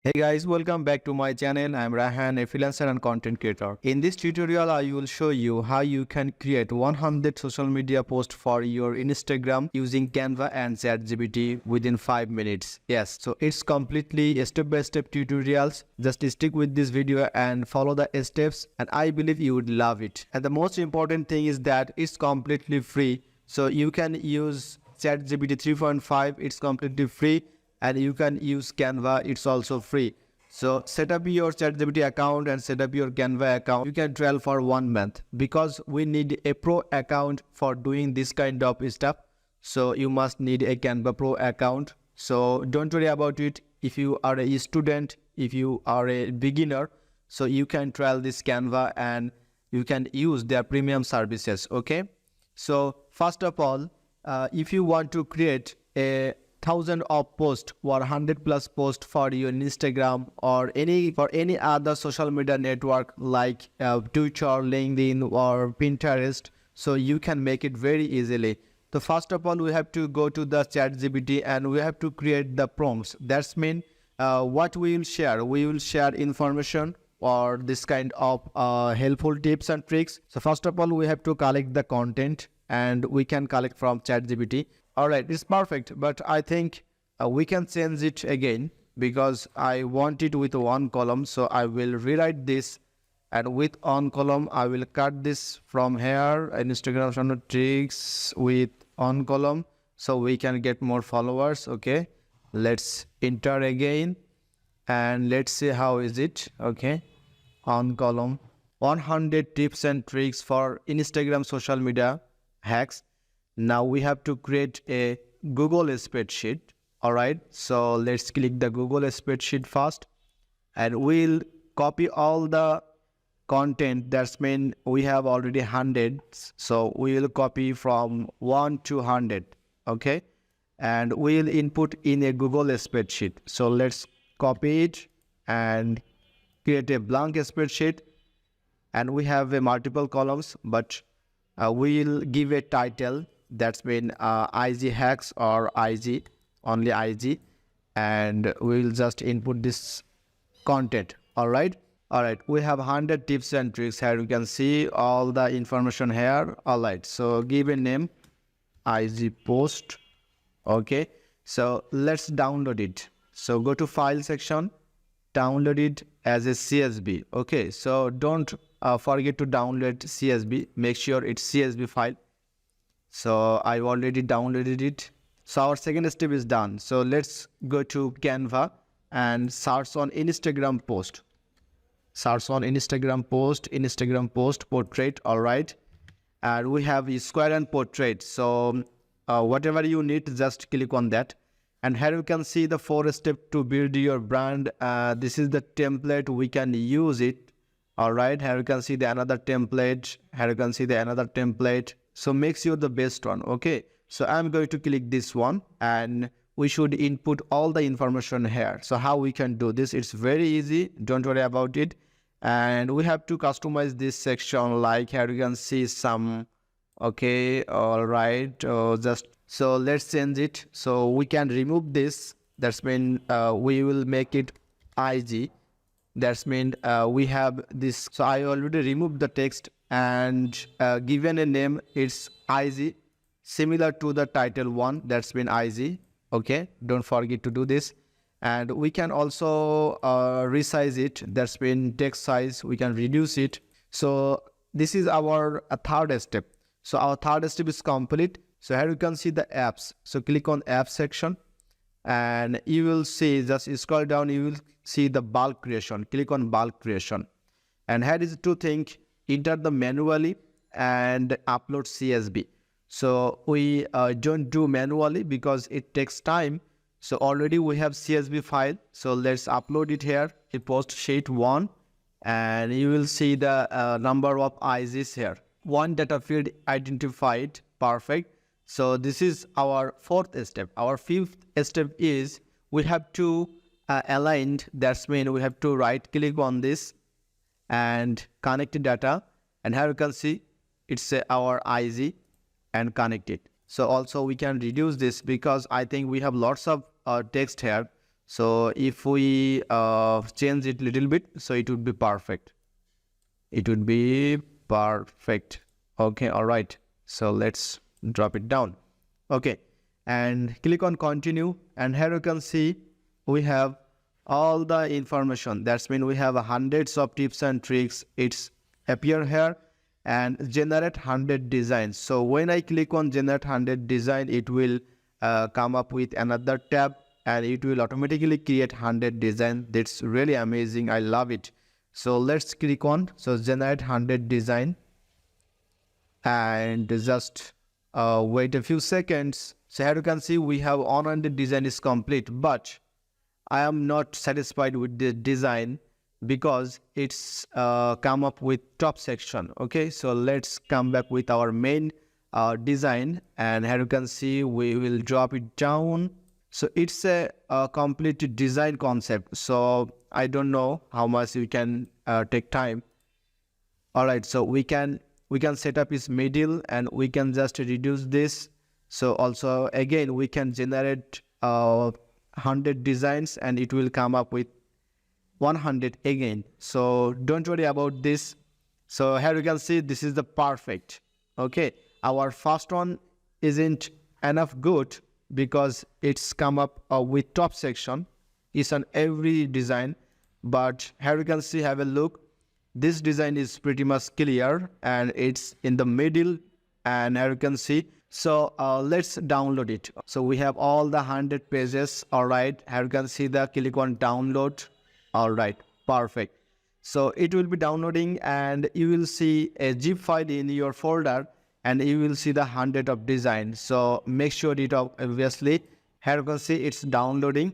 Hey guys, welcome back to my channel. I'm Raihan, a freelancer and content creator. In this tutorial, I will show you how you can create 100 social media posts for your Instagram using Canva and ChatGPT within 5 minutes. Yes, so it's completely step-by-step tutorials. Just stick with this video and follow the steps, and I believe you would love it. And the most important thing is that it's completely free. So you can use ChatGPT 3.5, it's completely free. And you can use Canva, it's also free. So set up your ChatGPT account and set up your Canva account. You can trial for 1 month because we need a pro account for doing this kind of stuff. So you must need a Canva Pro account. So don't worry about it. If you are a student, if you are a beginner, so you can trial this Canva and you can use their premium services. Okay. So first of all, if you want to create a 1,000 of post or 100 plus post for your Instagram or any other social media network like Twitter, LinkedIn or Pinterest, so you can make it very easily. So first of all, we have to go to the ChatGPT and we have to create the prompts. That's mean what we will share. We will share information or this kind of helpful tips and tricks. So first of all, we have to collect the content and we can collect from ChatGPT. Alright, it's perfect, but I think we can change it again because I want it with one column. So I will rewrite this, and with one column I will cut this from here. Instagram channel tricks with one column so we can get more followers. Okay, let's enter again and let's see how is it. Okay, on column 100 tips and tricks for Instagram social media hacks. Now we have to create a Google spreadsheet. All right, so let's click the Google spreadsheet first and we'll copy all the content. That's mean we have already hundreds, so we will copy from 1 to 100. Okay, and we'll input in a Google spreadsheet. So let's copy it and create a blank spreadsheet, and we have a multiple columns, but we'll give a title. That's been IG hacks or IG, only IG, and we'll just input this content. All right, we have 100 tips and tricks here. You can see all the information here. All right, so give a name, IG post. Okay, so let's download it. So go to file section, download it as a CSV. Okay, so don't forget to download CSV. Make sure it's CSV file. So I already downloaded it. So our second step is done. So let's go to Canva and search on Instagram post. Search on Instagram post portrait. All right, and we have a square and portrait. So whatever you need, just click on that. And here you can see the 4 steps to build your brand. This is the template, we can use it. All right, here you can see the another template. Here you can see the another template. So make sure the best one. Okay, so I'm going to click this one and we should input all the information here. So how we can do this? It's very easy, don't worry about it. And we have to customize this section, like here you can see some. Okay, all right, just so let's change it. So we can remove this. That's mean we will make it IG. That's mean we have this. So I already removed the text and given a name, it's IG, similar to the title one. That's been IG. Okay, don't forget to do this. And we can also resize it. That's been text size, we can reduce it. So this is our third step. So our third step is complete. So here you can see the apps. So click on app section and you will see, just scroll down, you will see the bulk creation. Click on bulk creation. And here is two things: enter the manually and upload CSV. So we don't do manually because it takes time. So already we have CSV file. So let's upload it here. It post sheet 1 and you will see the number of IGs here. One data field identified. Perfect. So this is our fourth step. Our fifth step is we have to align. That's mean we have to right click on this and connect data, and here you can see it's our IG and connect it. So also we can reduce this because I think we have lots of text here. So if we change it little bit, so it would be perfect. It would be perfect. Okay, all right. So let's drop it down. Okay, and click on continue, and here you can see we have all the information. That's mean we have hundreds of tips and tricks. It's appear here, and generate 100 designs. So when I click on generate 100 design, it will come up with another tab, and it will automatically create 100 design. That's really amazing. I love it. So let's click on generate 100 design, and just wait a few seconds. So here you can see we have 100 design is complete, but I am not satisfied with the design because it's come up with top section. Okay, so let's come back with our main design, and here you can see we will drop it down. So it's a complete design concept, so I don't know how much you can take time. All right, so we can set up its middle, and we can just reduce this. So also again we can generate 100 designs, and it will come up with 100 again. So don't worry about this. So here you can see this is the perfect. Okay, our first one isn't enough good because it's come up with top section. It's on every design, but here you can see, have a look. This design is pretty much clear, and it's in the middle, and here you can see. So let's download it. So we have all the 100 pages. All right, here you can see the click on download. All right, perfect. So it will be downloading, and you will see a zip file in your folder, and you will see the 100 of design. So make sure it obviously, here you can see it's downloading.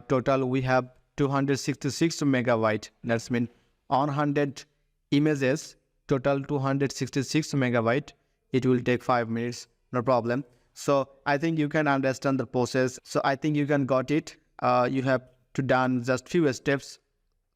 Total we have 266 megabyte. That's mean 100 images, total 266 megabyte. It will take 5 minutes, no problem. So I think you can understand the process. So I think you can got it. You have to done just few steps.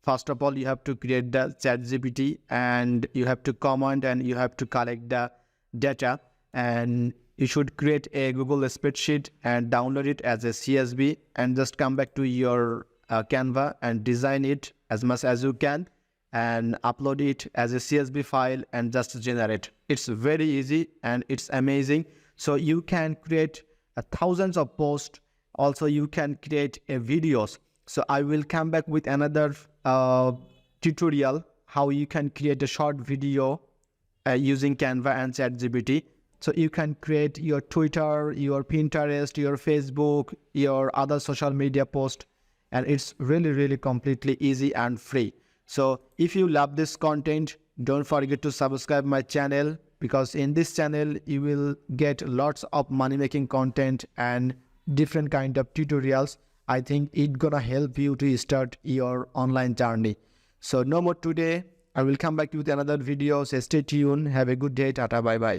First of all, you have to create the ChatGPT, and you have to comment, and you have to collect the data, and you should create a Google spreadsheet and download it as a CSV, and just come back to your Canva and design it as much as you can, and upload it as a CSV file, and just generate. It's very easy and it's amazing. So you can create thousands of posts. Also you can create videos. So I will come back with another tutorial how you can create a short video using Canva and ChatGPT. So you can create your Twitter, your Pinterest, your Facebook, your other social media post, and it's really completely easy and free. So if you love this content, don't forget to subscribe my channel, because in this channel you will get lots of money making content and different kind of tutorials. I think it's gonna help you to start your online journey. So no more today. I will come back with another video. So stay tuned. Have a good day. Tata, bye bye.